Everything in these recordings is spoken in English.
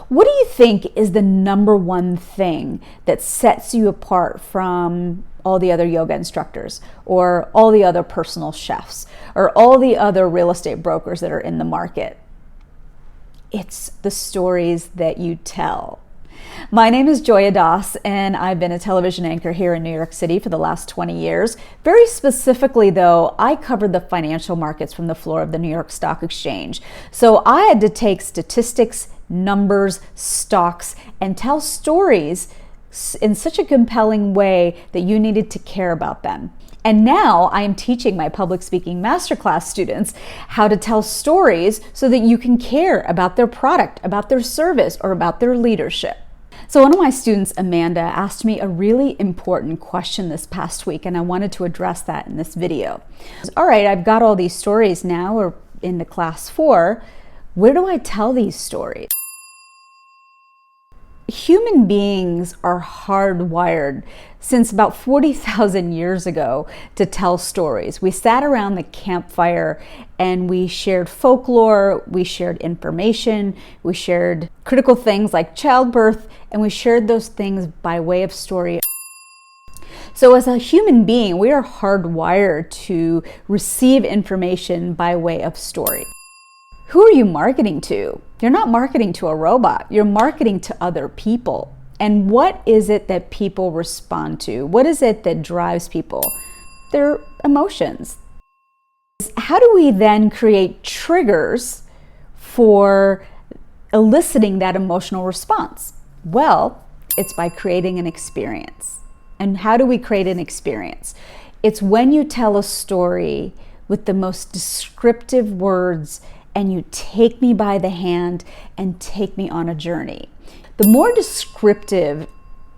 What do you think is the number one thing that sets you apart from all the other yoga instructors, or all the other personal chefs, or all the other real estate brokers that are in the market? It's the stories that you tell. My name is Joya Das, and I've been a television anchor here in New York City for the last 20 years. Very specifically, though, I covered the financial markets from the floor of the New York Stock Exchange. So I had to take statistics, numbers, stocks, and tell stories in such a compelling way that you needed to care about them. And now I am teaching my public speaking masterclass students how to tell stories so that you can care about their product, about their service, or about their leadership. So one of my students, Amanda, asked me a really important question this past week, and I wanted to address that in this video. All right, I've got all these stories now, or in the class 4. Where do I tell these stories? Human beings are hardwired since about 40,000 years ago to tell stories. We sat around the campfire and we shared folklore, we shared information, we shared critical things like childbirth, and we shared those things by way of story. So as a human being, we are hardwired to receive information by way of story. Who are you marketing to? You're not marketing to a robot. You're marketing to other people. And what is it that people respond to? What is it that drives people? Their emotions. How do we then create triggers for eliciting that emotional response? Well, it's by creating an experience. And how do we create an experience? It's when you tell a story with the most descriptive words and you take me by the hand and take me on a journey. The more descriptive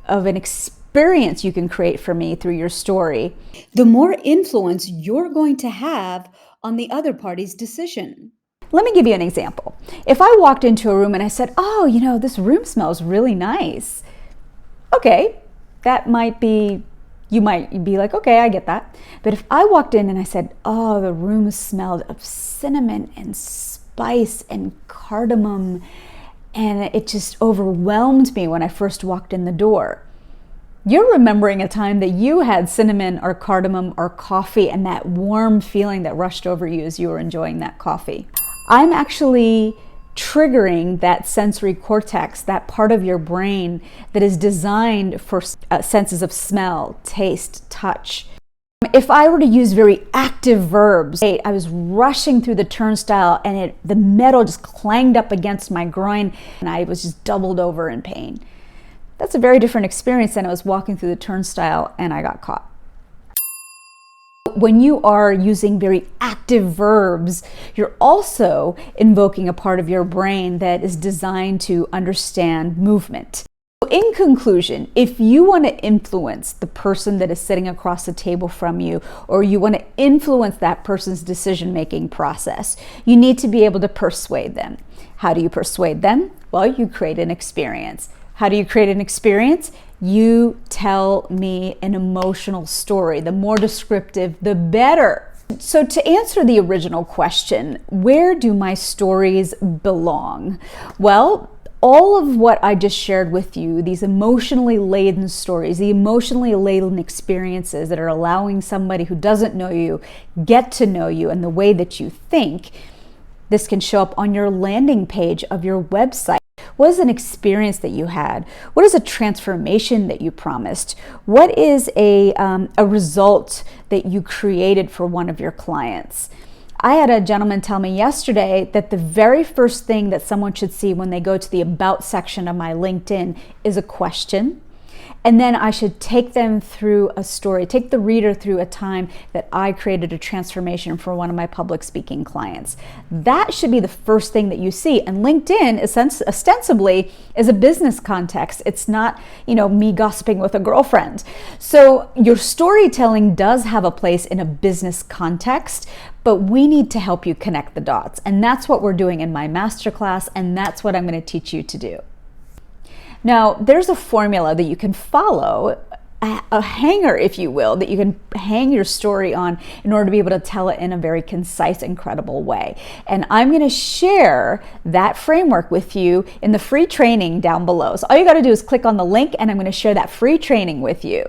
of an experience you can create for me through your story, the more influence you're going to have on the other party's decision. Let me give you an example. If I walked into a room and I said, "Oh, you know, this room smells really nice." Okay, that might be, you might be like, okay, I get that. But if I walked in and I said, "Oh, the room smelled of cinnamon and spice and cardamom, and it just overwhelmed me when I first walked in the door," you're remembering a time that you had cinnamon or cardamom or coffee and that warm feeling that rushed over you as you were enjoying that coffee. I'm actually triggering that sensory cortex, that part of your brain that is designed for senses of smell, taste, touch. If I were to use very active verbs, I was rushing through the turnstile and the metal just clanged up against my groin and I was just doubled over in pain. That's a very different experience than I was walking through the turnstile and I got caught. When you are using very active verbs, you're also invoking a part of your brain that is designed to understand movement. In conclusion, if you want to influence the person that is sitting across the table from you, or you want to influence that person's decision-making process, you need to be able to persuade them. How do you persuade them? Well, you create an experience. How do you create an experience? You tell me an emotional story. The more descriptive, the better. So to answer the original question, where do my stories belong? Well, all of what I just shared with you, these emotionally laden stories, the emotionally laden experiences that are allowing somebody who doesn't know you get to know you and the way that you think, this can show up on your landing page of your website. What is an experience that you had? What is a transformation that you promised? What is a result that you created for one of your clients? I had a gentleman tell me yesterday that the very first thing that someone should see when they go to the About section of my LinkedIn is a question. And then I should take them through a story, take the reader through a time that I created a transformation for one of my public speaking clients. That should be the first thing that you see. And LinkedIn ostensibly is a business context. It's not, me gossiping with a girlfriend. So your storytelling does have a place in a business context, but we need to help you connect the dots. And that's what we're doing in my masterclass, and that's what I'm going to teach you to do. Now, there's a formula that you can follow a hanger, if you will, that you can hang your story on in order to be able to tell it in a very concise and credible way. And I'm going to share that framework with you in the free training down below. So all you got to do is click on the link, and I'm going to share that free training with you.